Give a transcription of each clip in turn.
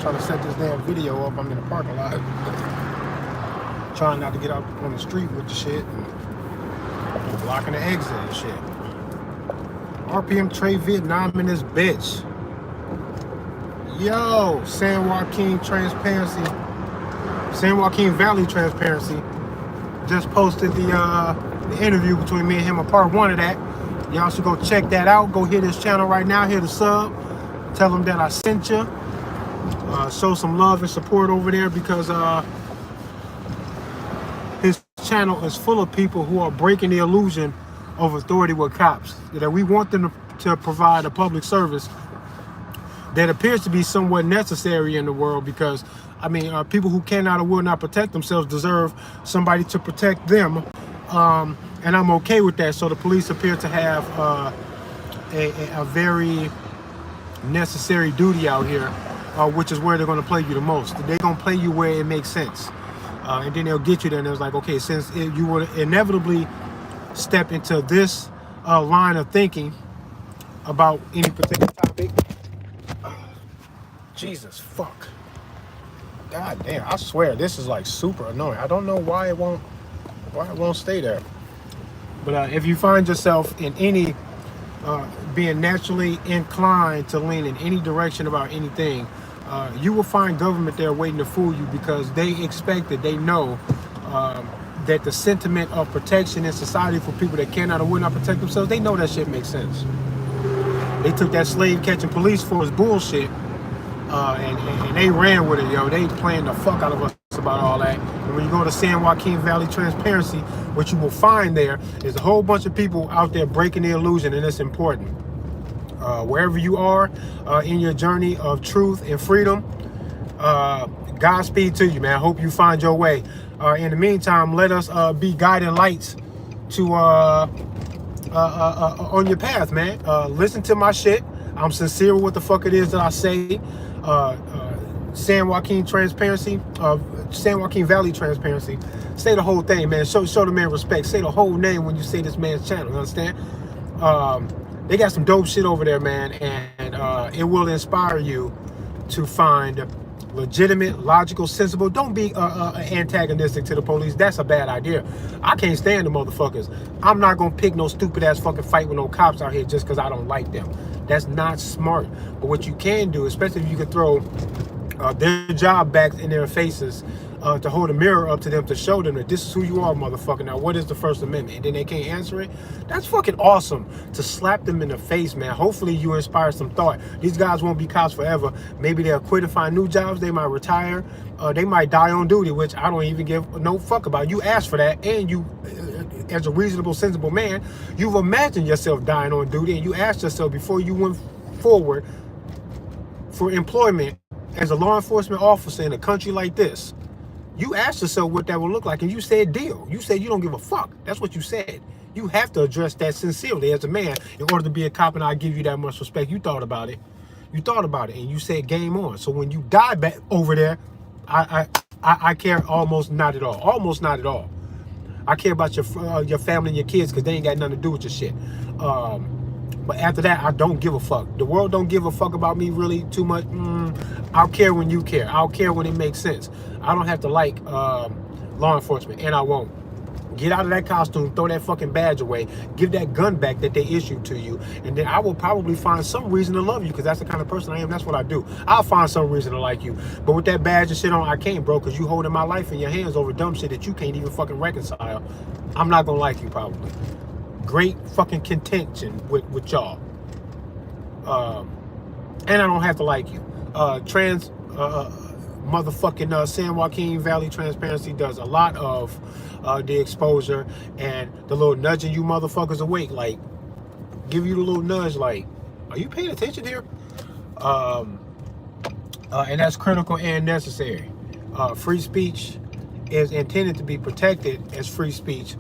trying to set this damn video up. I'm in the parking lot. Trying not to get out on the street with the shit. And blocking the exit and shit. RPM Trade Vietnam in this bitch. Yo, San Joaquin Transparency. San Joaquin Valley Transparency. Just posted the interview between me and him, a part 1 of that. Y'all should go check that out. Go hit his channel right now. Hit the sub. Tell him that I sent you. Show some love and support over there because his channel is full of people who are breaking the illusion of authority with cops. That we want them to provide a public service that appears to be somewhat necessary in the world because, I mean, people who cannot or will not protect themselves deserve somebody to protect them. And I'm okay with that. So the police appear to have a very necessary duty out here, which is where they're going to play you the most. They're going to play you where it makes sense. And then they'll get you there and it's like, okay, since you will inevitably step into this line of thinking about any particular topic. Jesus, fuck. God damn, I swear this is like super annoying. I don't know why it won't stay there. But if you find yourself in any being naturally inclined to lean in any direction about anything, you will find government there waiting to fool you because they expect it. They know that the sentiment of protection in society for people that cannot or will not protect themselves, they know that shit makes sense. They took that slave catching police force bullshit and they ran with it, yo. They playing the fuck out of us about all that. And when you go to San Joaquin Valley Transparency, what you will find there is a whole bunch of people out there breaking the illusion, and it's important. Wherever you are in your journey of truth and freedom, Godspeed to you, man. I hope you find your way. In the meantime, let us be guiding lights to on your path, man. Listen to my shit. I'm sincere with what the fuck it is that I say. San Joaquin Transparency, San Joaquin Valley Transparency. Say the whole thing, man. Show the man respect. Say the whole name when you say this man's channel. You understand? They got some dope shit over there, man, and it will inspire you to find legitimate, logical, sensible. Don't be antagonistic to the police. That's a bad idea. I can't stand the motherfuckers. I'm not gonna pick no stupid ass fucking fight with no cops out here just because I don't like them. That's not smart. But what you can do, especially if you can throw their job back in their faces, to hold a mirror up to them to show them that this is who you are, motherfucker. Now, what is the First Amendment? And then they can't answer it. That's fucking awesome to slap them in the face, man. Hopefully you inspire some thought. These guys won't be cops forever. Maybe they'll quit and find new jobs. They might retire. They might die on duty, which I don't even give no fuck about. You asked for that, and you, as a reasonable, sensible man, you've imagined yourself dying on duty, and you asked yourself before you went forward for employment as a law enforcement officer in a country like this. You asked yourself what that would look like, and you said deal. You said you don't give a fuck. That's what you said. You have to address that sincerely as a man in order to be a cop, and I give you that much respect. You thought about it. You thought about it, and you said game on. So when you die back over there, I care almost not at all. Almost not at all. I care about your family and your kids because they ain't got nothing to do with your shit. But after that, I don't give a fuck. The world don't give a fuck about me really too much. I'll care when you care. I'll care when it makes sense. I don't have to like law enforcement, and I won't. Get out of that costume, throw that fucking badge away, give that gun back that they issued to you, and then I will probably find some reason to love you because that's the kind of person I am. That's what I do. I'll find some reason to like you. But with that badge and shit on, I can't, bro, because you holding my life in your hands over dumb shit that you can't even fucking reconcile. I'm not gonna like you probably. Great fucking contention with y'all. And I don't have to like you. Motherfucking San Joaquin Valley Transparency does a lot of the exposure and the little nudging you motherfuckers awake, like give you the little nudge, like, are you paying attention here? And that's critical and necessary. Free speech is intended to be protected as free speech,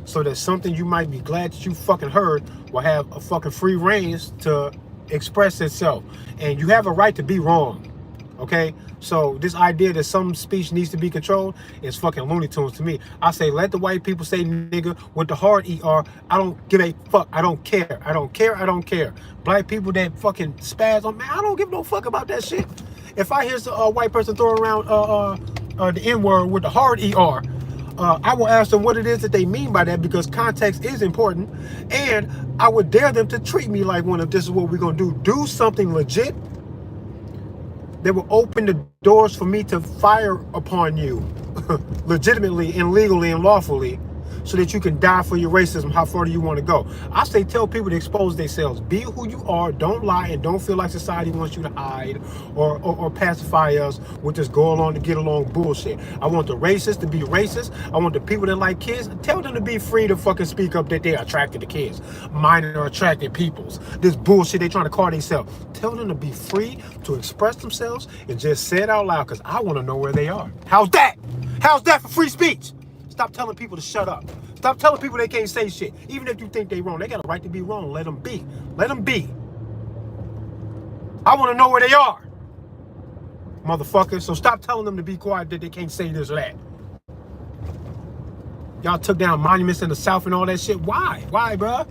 so that something you might be glad that you fucking heard will have a fucking free range to express itself. And you have a right to be wrong. Okay, so this idea that some speech needs to be controlled is fucking Looney Tunes to me. I say let the white people say nigga with the hard ER. I don't give a fuck. I don't care. I don't care. I don't care. Black people that fucking spaz on, man, I don't give no fuck about that shit. If I hear a white person throwing around the N-word with the hard ER, I will ask them what it is that they mean by that, because context is important. And I would dare them to treat me like one. If this is what we're going to do, do something legit that will open the doors for me to fire upon you legitimately and legally and lawfully, so that you can die for your racism, how far do you want to go. I say tell people to expose themselves. Be who you are. Don't lie, and don't feel like society wants you to hide or pacify us with this go along to get along bullshit. I want the racists to be racist. I want the people that like kids, tell them to be free to fucking speak up that they're attracted to kids. Minor attracted peoples. This bullshit they trying to call themselves. Tell them to be free to express themselves and just say it out loud, because I want to know where they are. How's that? How's that for free speech? Stop telling people to shut up. Stop telling people they can't say shit. Even if you think they wrong, they got a right to be wrong. Let them be. Let them be. I want to know where they are, motherfuckers. So stop telling them to be quiet, that they can't say this or that. Y'all took down monuments in the South and all that shit. Why? Why, bruh?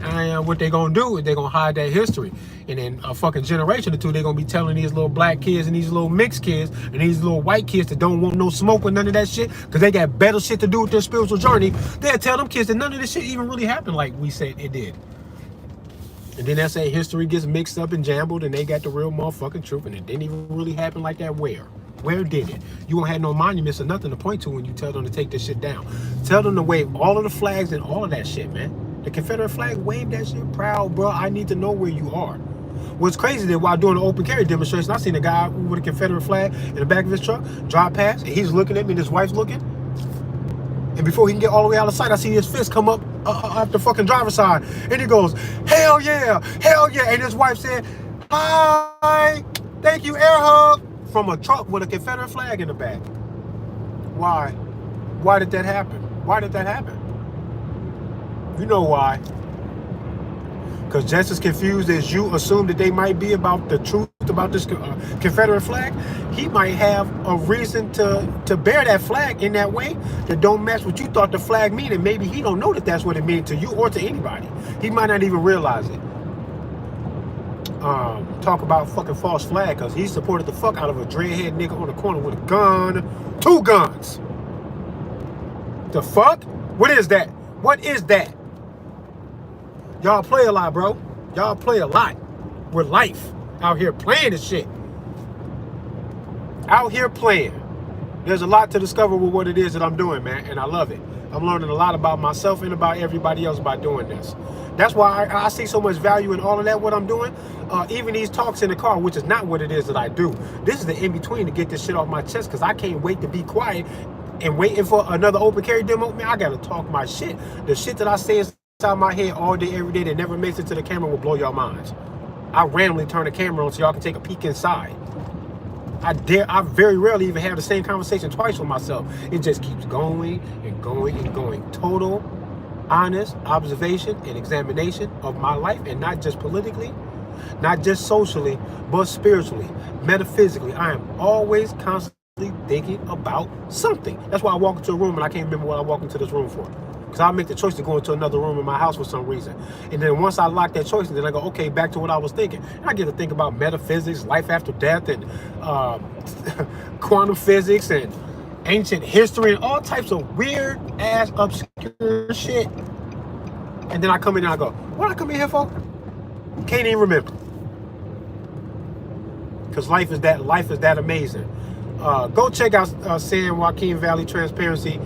And what they gonna do is they gonna hide that history. And in a fucking generation or two, they gonna be telling these little black kids and these little mixed kids and these little white kids that don't want no smoke with none of that shit, because they got better shit to do with their spiritual journey. They'll tell them kids that none of this shit even really happened like we said it did. And then they say history gets mixed up and jambled, and they got the real motherfucking truth, and it didn't even really happen like that. Where did it? You won't have no monuments or nothing to point to when you tell them to take this shit down. Tell them to wave all of the flags and all of that shit, man. The Confederate flag, wave that shit proud, bro. I need to know where you are. What's crazy that while doing the open carry demonstration, I seen a guy with a Confederate flag in the back of his truck drive past, and he's looking at me and his wife's looking. And before he can get all the way out of sight, I see his fist come up off the fucking driver's side. And he goes, hell yeah, hell yeah. And his wife said, hi, thank you, air hug, from a truck with a Confederate flag in the back. Why? Why did that happen? Why did that happen? You know why. Because just as confused as you assume that they might be about the truth about this Confederate flag, he might have a reason to bear that flag in that way that don't match what you thought the flag meant. And maybe he don't know that that's what it meant to you or to anybody. He might not even realize it. Talk about fucking false flag, because he supported the fuck out of a dreadhead nigga on the corner with a gun. 2 guns. The fuck? What is that? What is that? Y'all play a lot, bro. Y'all play a lot with life. Out here playing this shit. Out here playing. There's a lot to discover with what it is that I'm doing, man. And I love it. I'm learning a lot about myself and about everybody else by doing this. That's why I see so much value in all of that, what I'm doing. Even these talks in the car, which is not what it is that I do. This is the in-between to get this shit off my chest, because I can't wait to be quiet and waiting for another open carry demo. Man, I gotta talk my shit. The shit that I say inside my head all day, every day, that never makes it to the camera will blow your minds. I randomly turn the camera on so y'all can take a peek inside. I very rarely even have the same conversation twice with myself. It just keeps going and going and going. Total, honest observation and examination of my life, and not just politically, not just socially, but spiritually, metaphysically. I am always constantly thinking about something. That's why I walk into a room and I can't remember what I walked into this room for. Because I'll make the choice to go into another room in my house for some reason. And then once I lock that choice, then I go, okay, back to what I was thinking. And I get to think about metaphysics, life after death, and quantum physics, and ancient history, and all types of weird ass obscure shit. And then I come in and I go, what I come in here for? Can't even remember. Because life is that amazing. Go check out San Joaquin Valley Transparency.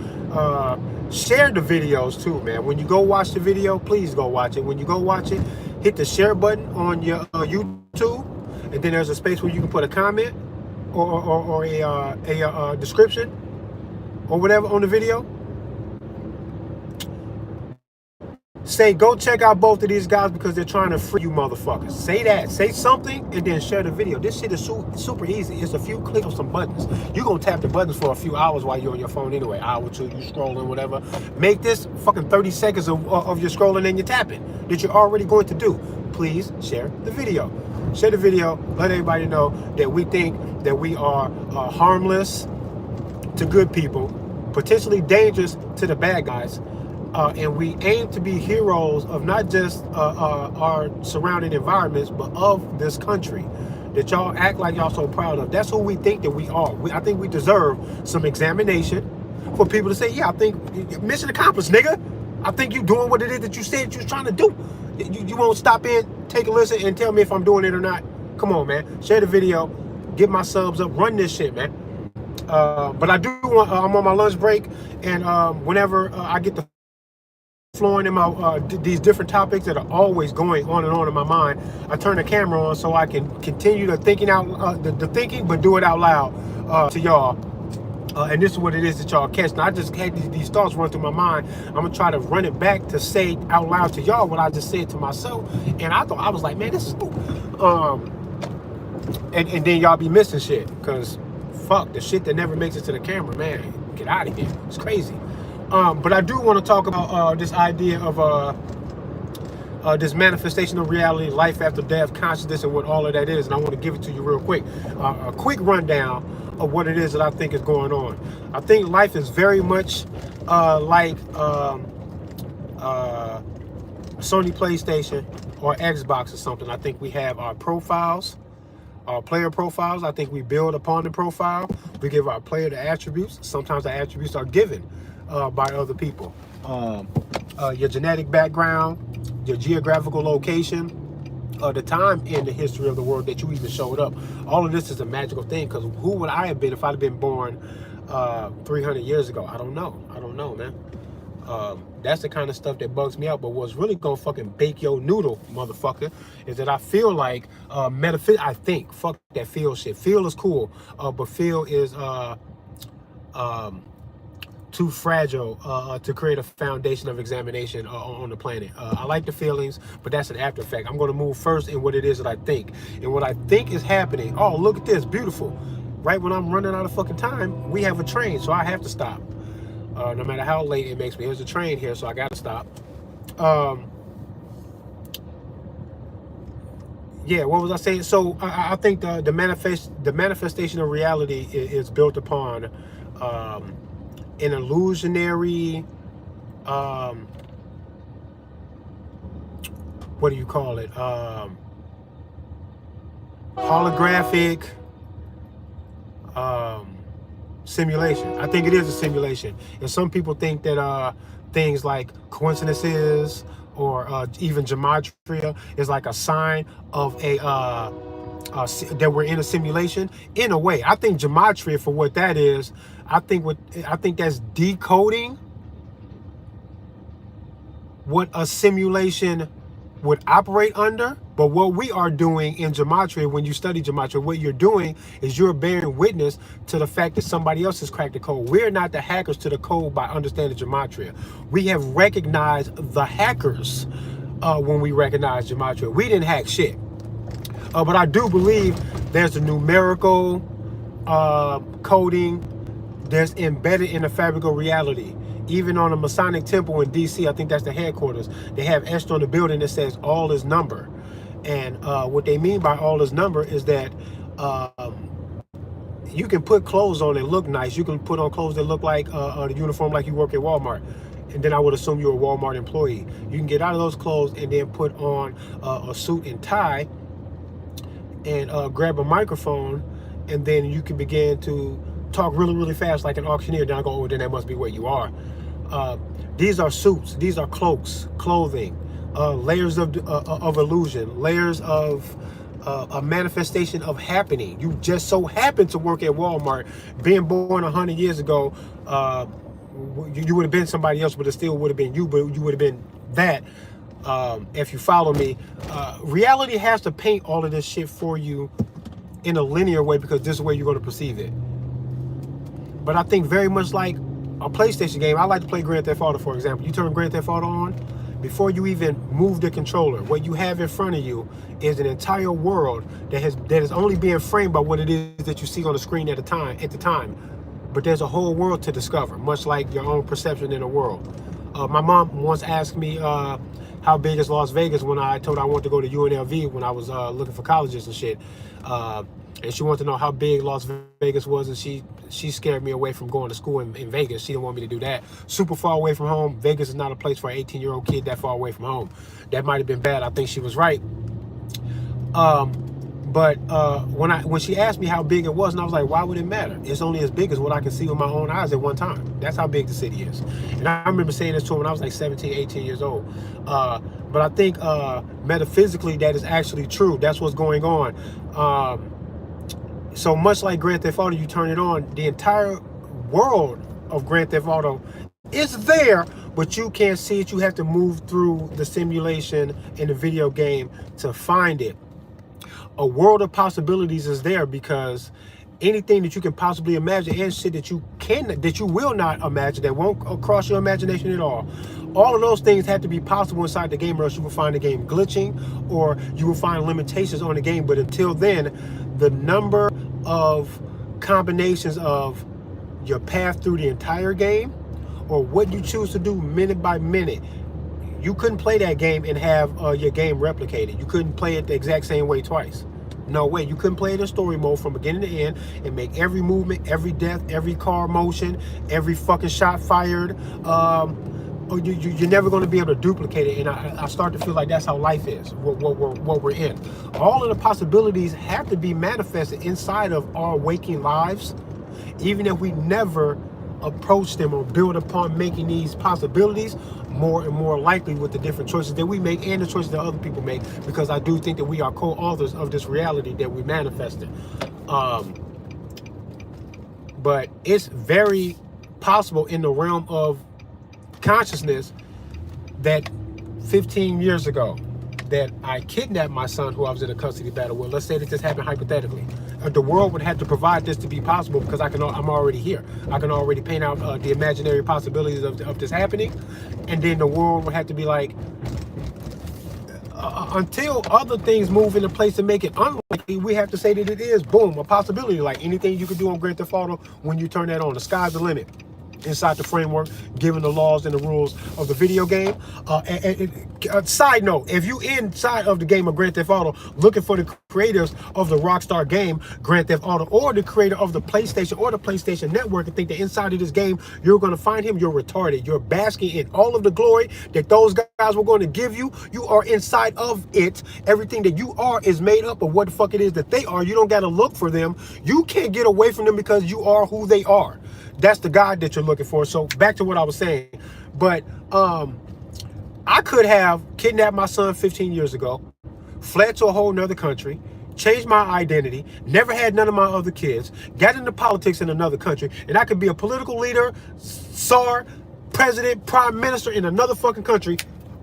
Share the videos too, man. When you go watch the video, please go watch it. When you go watch it, hit the share button on your YouTube, and then there's a space where you can put a comment or a description or whatever on the video. Say, go check out both of these guys because they're trying to free you motherfuckers. Say that. Say something and then share the video. This shit is super easy. It's a few clicks on some buttons. You're going to tap the buttons for a few hours while you're on your phone anyway. Hour or two, you scrolling, whatever. Make this fucking 30 seconds of your scrolling and your tapping that you're already going to do. Please share the video. Share the video. Let everybody know that we think that we are harmless to good people, potentially dangerous to the bad guys. And we aim to be heroes of not just our surrounding environments, but of this country. that y'all act like y'all so proud of. That's who we think that we are. I think we deserve some examination for people to say, yeah, I think mission accomplished, nigga. I think you doing what it is that you said you was trying to do. You won't stop in, take a listen, and tell me if I'm doing it or not. Come on, man. Share the video. Get my subs up. Run this shit, man. But I do want, I'm on my lunch break, and whenever I get the flowing in my these different topics that are always going on and on in my mind, I turn the camera on so I can continue the thinking out the thinking, but do it out loud to y'all. And this is what it is that y'all catch. Now, I just had these thoughts run through my mind. I'm gonna try to run it back to say out loud to y'all what I just said to myself. And I was like, man, this is cool. And then y'all be missing shit, because fuck, the shit that never makes it to the camera, man, get out of here. It's crazy. But I do want to talk about this idea of this manifestation of reality, life after death, consciousness, and what all of that is. And I want to give it to you real quick. A quick rundown of what it is that I think is going on. I think life is very much like Sony PlayStation or Xbox or something. I think we have our profiles, our player profiles. I think we build upon the profile. We give our player the attributes. Sometimes the attributes are given by other people. Your genetic background, your geographical location, the time in the history of the world that you even showed up. All of this is a magical thing, because who would I have been if I'd have been born 300 years ago? I don't know, man. That's the kind of stuff that bugs me out. But what's really gonna fucking bake your noodle, motherfucker, is that I feel like I think, fuck that feel shit. Feel is cool, but feel is too fragile to create a foundation of examination on the planet. I like the feelings, but that's an after effect. I'm going to move first in what it is that I think. And what I think is happening, oh, look at this, beautiful. Right when I'm running out of fucking time, we have a train, so I have to stop. No matter how late it makes me. There's a train here, so I got to stop. Yeah, what was I saying? So I think the manifestation of reality is built upon an illusionary, what do you call it? Holographic simulation. I think it is a simulation. And some people think that things like coincidences or even gematria is like a sign of that we're in a simulation. In a way, I think gematria, for what that is, I think that's decoding what a simulation would operate under. But what we are doing in gematria, when you study gematria, what you're doing is you're bearing witness to the fact that somebody else has cracked the code. We're not the hackers to the code by understanding gematria. We have recognized the hackers when we recognize gematria. We didn't hack shit. But I do believe there's a numerical coding that's embedded in the fabric of reality. Even on the Masonic Temple in DC, I think that's the headquarters, they have etched on the building that says all is number. And what they mean by all is number is that you can put clothes on that look nice. You can put on clothes that look like the uniform like you work at Walmart. And then I would assume you're a Walmart employee. You can get out of those clothes and then put on a suit and tie and grab a microphone, and then you can begin to talk really, really fast like an auctioneer. Then I go, oh, then that must be where you are. These are suits. These are cloaks, clothing, layers of illusion, layers of a manifestation of happening. You just so happen to work at Walmart. Being born 100 years ago, you would have been somebody else, but it still would have been you, but you would have been that. If you follow me, reality has to paint all of this shit for you in a linear way, because this is where you're going to perceive it. But I think very much like a PlayStation game, I like to play Grand Theft Auto, for example. You turn Grand Theft Auto on, before you even move the controller, what you have in front of you is an entire world that is only being framed by what it is that you see on the screen at the time. But there's a whole world to discover, much like your own perception in the world. My mom once asked me how big is Las Vegas when I told her I wanted to go to UNLV when I was looking for colleges and shit. And she wanted to know how big Las Vegas was, and she scared me away from going to school in Vegas. She didn't want me to do that. Super far away from home. Vegas is not a place for an 18-year-old kid that far away from home. That might have been bad. I think she was right. But when she asked me how big it was, and I was like, why would it matter? It's only as big as what I can see with my own eyes at one time. That's how big the city is. And I remember saying this to her when I was like 17, 18 years old. But I think metaphysically that is actually true. That's what's going on. So much like Grand Theft Auto, you turn it on, the entire world of Grand Theft Auto is there, but you can't see it. You have to move through the simulation in the video game to find it. A world of possibilities is there because anything that you can possibly imagine and shit that you will not imagine, that won't cross your imagination at all of those things have to be possible inside the game, or else you will find the game glitching, or you will find limitations on the game. But until then, the number of combinations of your path through the entire game, or what you choose to do minute by minute, you couldn't play that game and have your game replicated. You couldn't play it the exact same way twice. No way. You couldn't play it in story mode from beginning to end and make every movement, every death, every car motion, every fucking shot fired. You're never going to be able to duplicate it. And I start to feel like that's how life is, what we're in. All of the possibilities have to be manifested inside of our waking lives, even if we never approach them or build upon making these possibilities more and more likely with the different choices that we make and the choices that other people make, because I do think that we are co-authors of this reality that we manifested. But it's very possible in the realm of consciousness that 15 years ago that I kidnapped my son who I was in a custody battle with. Let's say that this happened hypothetically. The world would have to provide this to be possible, because I'm already here. I can already paint out the imaginary possibilities of this happening. And then the world would have to be like, until other things move into place to make it unlikely, we have to say that it is, boom, a possibility. Like anything you can do on Grand Theft Auto, when you turn that on, the sky's the limit. Inside the framework, given the laws and the rules of the video game. Side note, if you inside of the game of Grand Theft Auto looking for the creators of the Rockstar game, Grand Theft Auto, or the creator of the PlayStation or the PlayStation Network, and think that inside of this game you're going to find him, you're retarded. You're basking in all of the glory that those guys were going to give you. You are inside of it. Everything that you are is made up of what the fuck it is that they are. You don't got to look for them. You can't get away from them because you are who they are. That's the God that you're looking for. So back to what I was saying. But I could have kidnapped my son 15 years ago, fled to a whole nother country, changed my identity, never had none of my other kids, got into politics in another country, and I could be a political leader, czar, president, prime minister in another fucking country.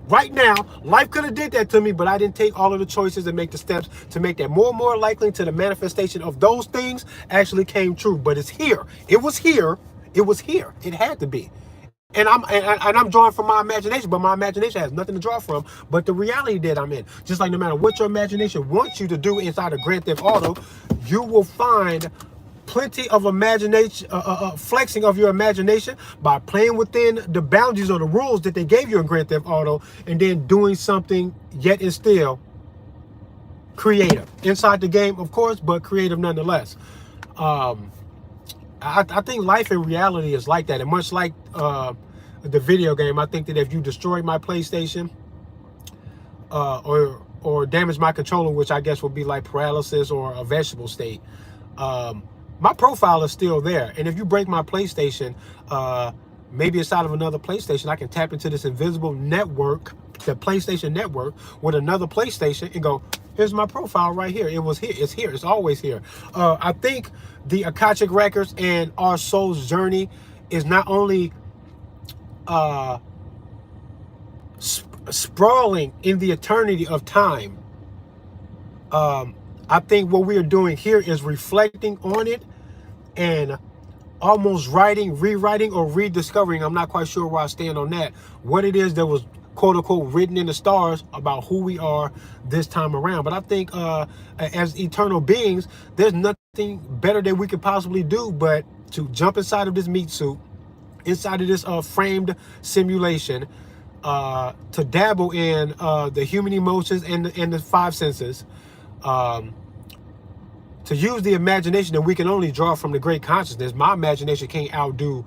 Right now, life could have did that to me, but I didn't take all of the choices and make the steps to make that more and more likely until the manifestation of those things actually came true. But it's here. It was here. It was here. It had to be. And I'm drawing from my imagination, but my imagination has nothing to draw from but the reality that I'm in. Just like no matter what your imagination wants you to do inside of Grand Theft Auto, you will find plenty of imagination, flexing of your imagination by playing within the boundaries or the rules that they gave you in Grand Theft Auto, and then doing something yet and still creative inside the game, of course, but creative nonetheless. I think life in reality is like that, and much like the video game, I think that if you destroyed my PlayStation or damaged my controller, which I guess would be like paralysis or a vegetable state, my profile is still there. And if you break my PlayStation, maybe inside of another PlayStation, I can tap into this invisible network, the PlayStation Network, with another PlayStation and go, here's my profile right here. It was here. It's here. It's always here. I think the Akashic Records and our soul's journey is not only sprawling in the eternity of time. I think what we are doing here is reflecting on it and almost writing, rewriting, or rediscovering. I'm not quite sure where I stand on that. What it is that was quote unquote written in the stars about who we are this time around. But I think as eternal beings, there's nothing better that we could possibly do but to jump inside of this meat suit, inside of this framed simulation, to dabble in the human emotions and the five senses, to use the imagination that we can only draw from the great consciousness. My imagination can't outdo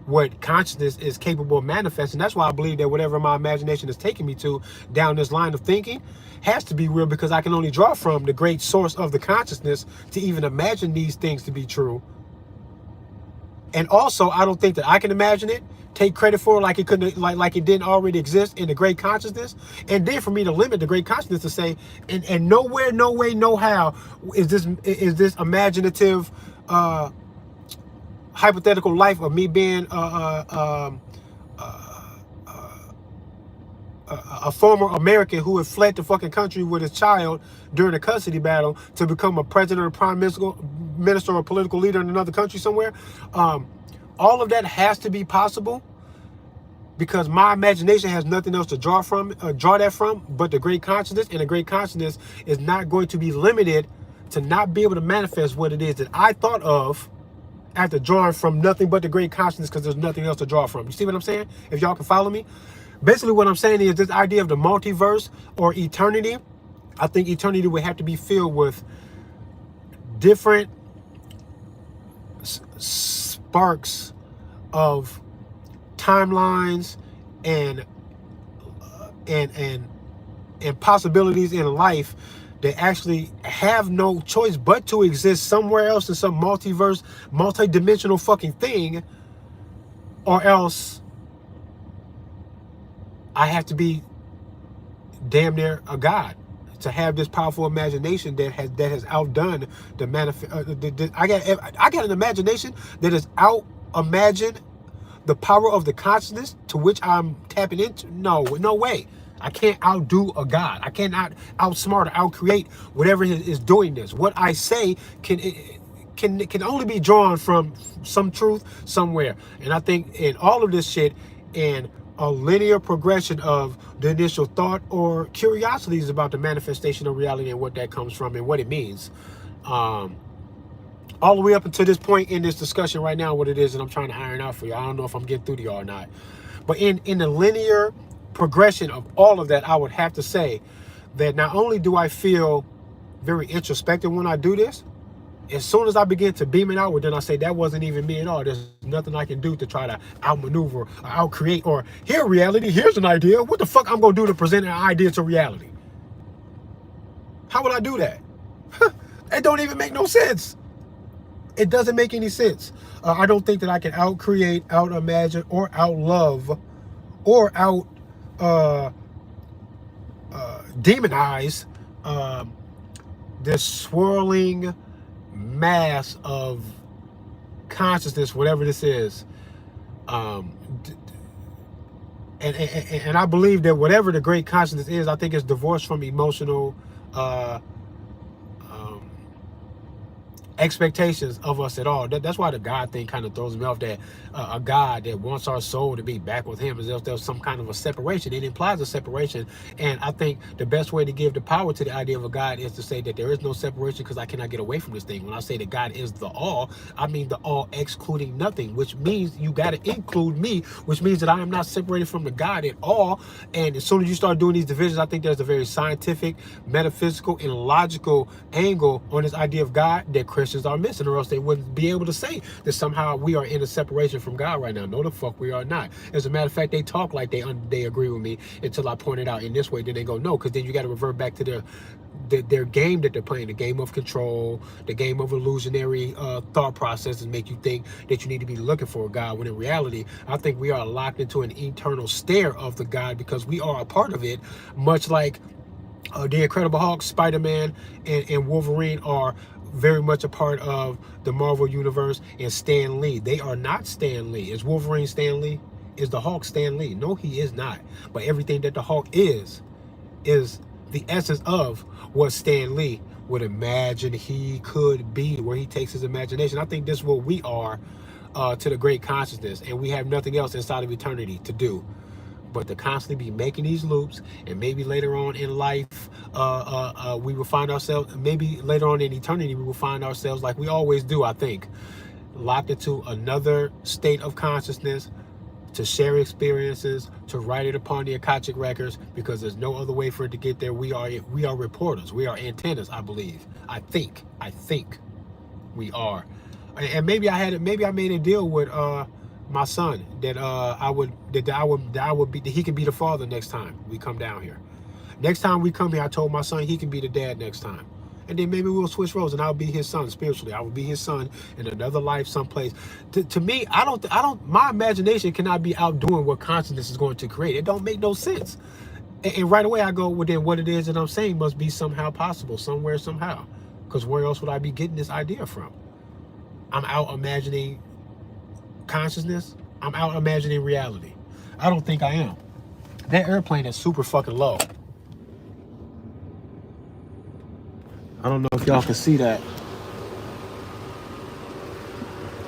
what consciousness is capable of manifesting. That's why I believe that whatever my imagination is taking me to down this line of thinking has to be real, because I can only draw from the great source of the consciousness to even imagine these things to be true. And also, I don't think that I can imagine it, take credit for it like it couldn't, like it didn't already exist in the great consciousness. And then for me to limit the great consciousness to say, and nowhere, no way, no how is this imaginative hypothetical life of me being a former American who had fled the fucking country with his child during a custody battle to become a president or prime minister or political leader in another country somewhere. All of that has to be possible because my imagination has nothing else to draw that from but the great consciousness, and the great consciousness is not going to be limited to not be able to manifest what it is that I thought of after drawing from nothing but the great consciousness, because there's nothing else to draw from. You see what I'm saying? If y'all can follow me. Basically what I'm saying is this idea of the multiverse or eternity. I think eternity would have to be filled with different sparks of timelines and possibilities in life that actually have no choice but to exist somewhere else in some multiverse, multi-dimensional fucking thing, or else I have to be damn near a god to have this powerful imagination that has outdone the manifest. I got an imagination that has out-imagined the power of the consciousness to which I'm tapping into. No way. I can't outdo a god. I cannot outsmart or outcreate whatever is doing this. What I say can only be drawn from some truth somewhere. And I think in all of this shit, in a linear progression of the initial thought or curiosities about the manifestation of reality and what that comes from and what it means. All the way up until this point in this discussion right now, what it is that I'm trying to iron out for you. I don't know if I'm getting through to y'all or not. But in the linear progression of all of that, I would have to say that not only do I feel very introspective when I do this, as soon as I begin to beam it outward, then I say that wasn't even me at all. There's nothing I can do to try to outmaneuver or outcreate or here reality, here's an idea. What the fuck I'm gonna do to present an idea to reality? How would I do that? It don't even make no sense. It doesn't make any sense. I don't think that I can outcreate, out-imagine, or out-love, or demonize this swirling mass of consciousness, whatever this is. And I believe that whatever the great consciousness is, I think it's divorced from emotional expectations of us at all. That's why the God thing kind of throws me off, that a God that wants our soul to be back with him, as if there's some kind of a separation. It implies a separation, and I think the best way to give the power to the idea of a God is to say that there is no separation because I cannot get away from this thing. When I say that God is the all, I mean the all excluding nothing, which means you got to include me, which means that I am not separated from the God at all. And as soon as you start doing these divisions, I think there's a very scientific, metaphysical, and logical angle on this idea of God that Christians are missing, or else they wouldn't be able to say that somehow we are in a separation from God right now. No, the fuck we are not. As a matter of fact, they talk like they agree with me until I point it out in this way. Then they go no, because then you got to revert back to their game that they're playing, the game of control, the game of illusionary thought processes, make you think that you need to be looking for a God, when in reality, I think we are locked into an eternal stare of the God because we are a part of it, much like the Incredible Hulk, Spider-Man, and Wolverine are very much a part of the Marvel universe, and Stan Lee. They are not Stan Lee. Is Wolverine Stan Lee? Is the Hulk Stan Lee? No, he is not. But everything that the Hulk is the essence of what Stan Lee would imagine he could be, where he takes his imagination. I think this is what we are to the great consciousness, and we have nothing else inside of eternity to do but to constantly be making these loops. And maybe later on in life, we will find ourselves, maybe later on in eternity, we will find ourselves, like we always do, I think, locked into another state of consciousness, to share experiences, to write it upon the Akashic records, because there's no other way for it to get there. We are reporters. We are antennas, I believe. I think we are. And maybe I made a deal with my son that he can be the father next time we come down here. Next time we come here, I told my son he can be the dad next time. And then maybe we'll switch roles and I'll be his son spiritually. I will be his son in another life someplace. To me, my imagination cannot be outdoing what consciousness is going to create. It don't make no sense. And right away I go, well, then what it is that I'm saying must be somehow possible, somewhere, somehow. Because where else would I be getting this idea from? I'm out imagining consciousness. I'm out imagining reality. I don't think I am. That airplane is super fucking low. I don't know if y'all can see that.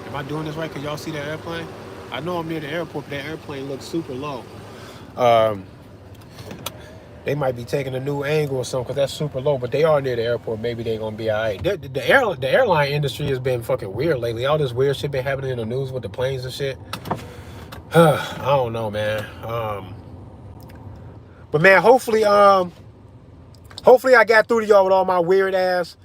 Am I doing this right? Can y'all see that airplane? I know I'm near the airport, but that airplane looks super low. They might be taking a new angle or something because that's super low, but they are near the airport. Maybe they're going to be all right. The airline industry has been fucking weird lately. All this weird shit been happening in the news with the planes and shit. I don't know, man. But man, hopefully I got through to y'all with all my weird ass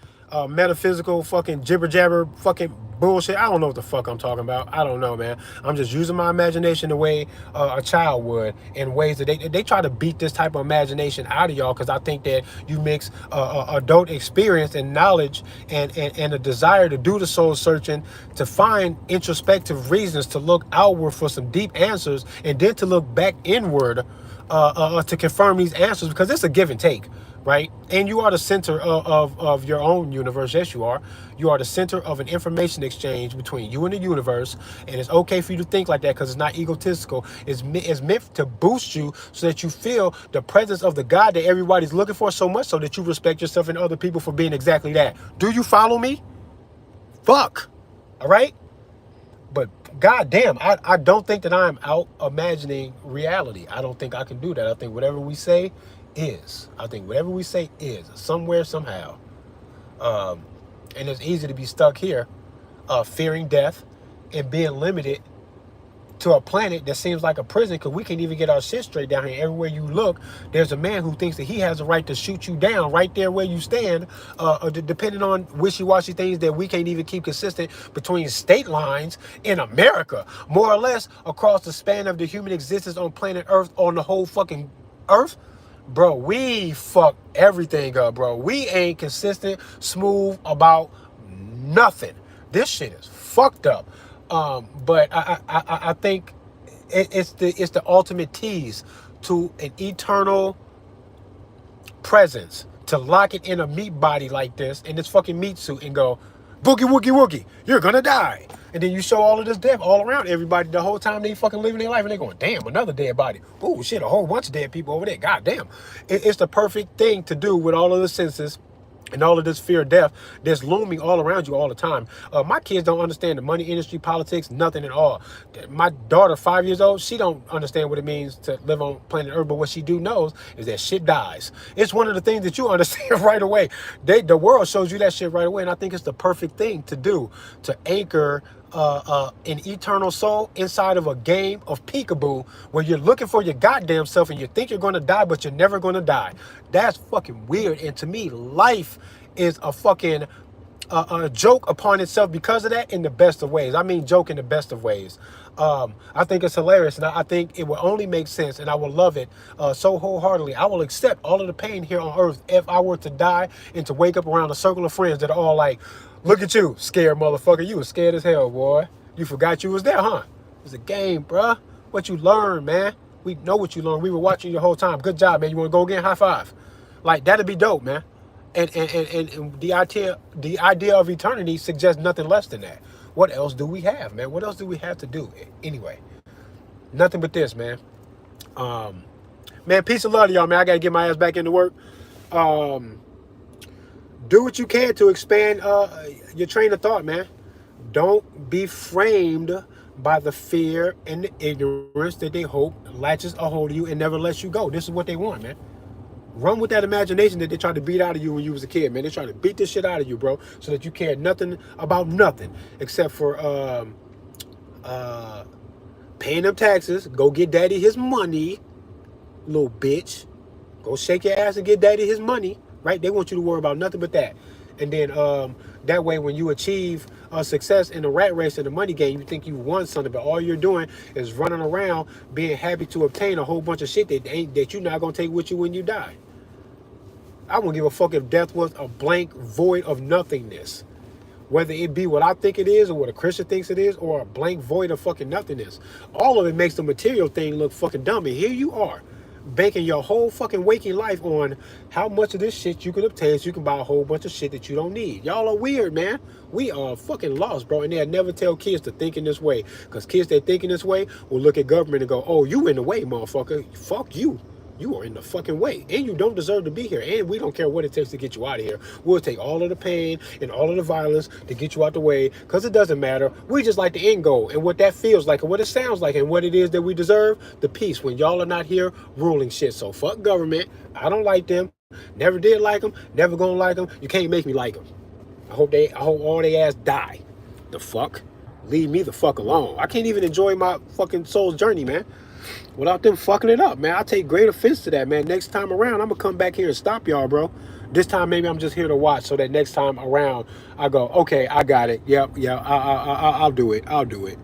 metaphysical fucking jibber jabber fucking bullshit. I don't know what the fuck I'm talking about. I don't know, man. I'm just using my imagination the way a child would, in ways that they try to beat this type of imagination out of y'all, because I think that you mix adult experience and knowledge and a desire to do the soul searching, to find introspective reasons, to look outward for some deep answers, and then to look back inward to confirm these answers, because it's a give and take. Right? And you are the center of your own universe. Yes, you are. You are the center of an information exchange between you and the universe. And it's okay for you to think like that, because it's not egotistical. It's meant to boost you so that you feel the presence of the God that everybody's looking for, so much so that you respect yourself and other people for being exactly that. Do you follow me? Fuck. All right? But goddamn, I don't think that I'm out imagining reality. I don't think I can do that. I think whatever we say is. I think whatever we say is, somewhere, somehow. And it's easy to be stuck here, fearing death and being limited to a planet that seems like a prison, because we can't even get our shit straight down here. Everywhere you look, there's a man who thinks that he has a right to shoot you down right there where you stand, depending on wishy-washy things that we can't even keep consistent between state lines in America, more or less across the span of the human existence on planet Earth, on the whole fucking Earth. Bro, we fuck everything up, bro. We ain't consistent, smooth about nothing. This shit is fucked up. But I think it's the ultimate tease to an eternal presence, to lock it in a meat body like this, in this fucking meat suit, and go, boogie woogie woogie, you're gonna die. And then you show all of this death all around everybody the whole time they fucking living their life, and they going, damn, another dead body. Oh shit, a whole bunch of dead people over there. God damn. It's the perfect thing to do with all of the senses and all of this fear of death that's looming all around you all the time. My kids don't understand the money industry, politics, nothing at all. My daughter, 5 years old, she don't understand what it means to live on planet Earth, but what she do knows is that shit dies. It's one of the things that you understand right away. The world shows you that shit right away, and I think it's the perfect thing to do, to anchor an eternal soul inside of a game of peekaboo, where you're looking for your goddamn self and you think you're going to die, but you're never going to die. That's fucking weird. And to me, life is a fucking a joke upon itself because of that, in the best of ways. I mean, joke in the best of ways. I think it's hilarious, and I think it will only make sense, and I will love it so wholeheartedly. I will accept all of the pain here on Earth if I were to die and to wake up around a circle of friends that are all like, look at you, scared motherfucker. You was scared as hell, boy. You forgot you was there, huh? It was a game, bruh. What you learned, man. We know what you learned. We were watching you the whole time. Good job, man. You want to go again? High five. Like, that'd be dope, man. And the idea of eternity suggests nothing less than that. What else do we have, man? What else do we have to do? Anyway, nothing but this, man. Man, peace and love to y'all, man. I got to get my ass back into work. Do what you can to expand your train of thought, man. Don't be framed by the fear and the ignorance that they hope latches a hold of you and never lets you go. This is what they want, man. Run with that imagination that they tried to beat out of you when you was a kid, man. They tried to beat this shit out of you, bro, so that you cared nothing about nothing except for paying them taxes. Go get daddy his money, little bitch. Go shake your ass and get daddy his money, right? They want you to worry about nothing but that. And then that way, when you achieve success in the rat race and the money game, you think you won something, but all you're doing is running around being happy to obtain a whole bunch of shit that you're not gonna take with you when you die. I wouldn't give a fuck if death was a blank void of nothingness. Whether it be what I think it is or what a Christian thinks it is or a blank void of fucking nothingness. All of it makes the material thing look fucking dumb. And here you are, banking your whole fucking waking life on how much of this shit you can obtain so you can buy a whole bunch of shit that you don't need. Y'all are weird, man. We are fucking lost, bro. And they'll never tell kids to think in this way. Because kids that think in this way will look at government and go, oh, you in the way, motherfucker. Fuck you. You are in the fucking way, and you don't deserve to be here, and we don't care what it takes to get you out of here. We'll take all of the pain and all of the violence to get you out the way, because it doesn't matter. We just like the end goal and what that feels like and what it sounds like and what it is that we deserve, the peace, when y'all are not here ruling shit. So fuck government. I don't like them. Never did like them. Never gonna like them. You can't make me like them. I hope all they ass die. The fuck? Leave me the fuck alone. I can't even enjoy my fucking soul's journey, man, without them fucking it up, man. I take great offense to that, man. Next time around, I'm gonna come back here and stop y'all, bro. This time, maybe I'm just here to watch, so that next time around, I go, okay, I got it. Yep, I'll do it. I'll do it.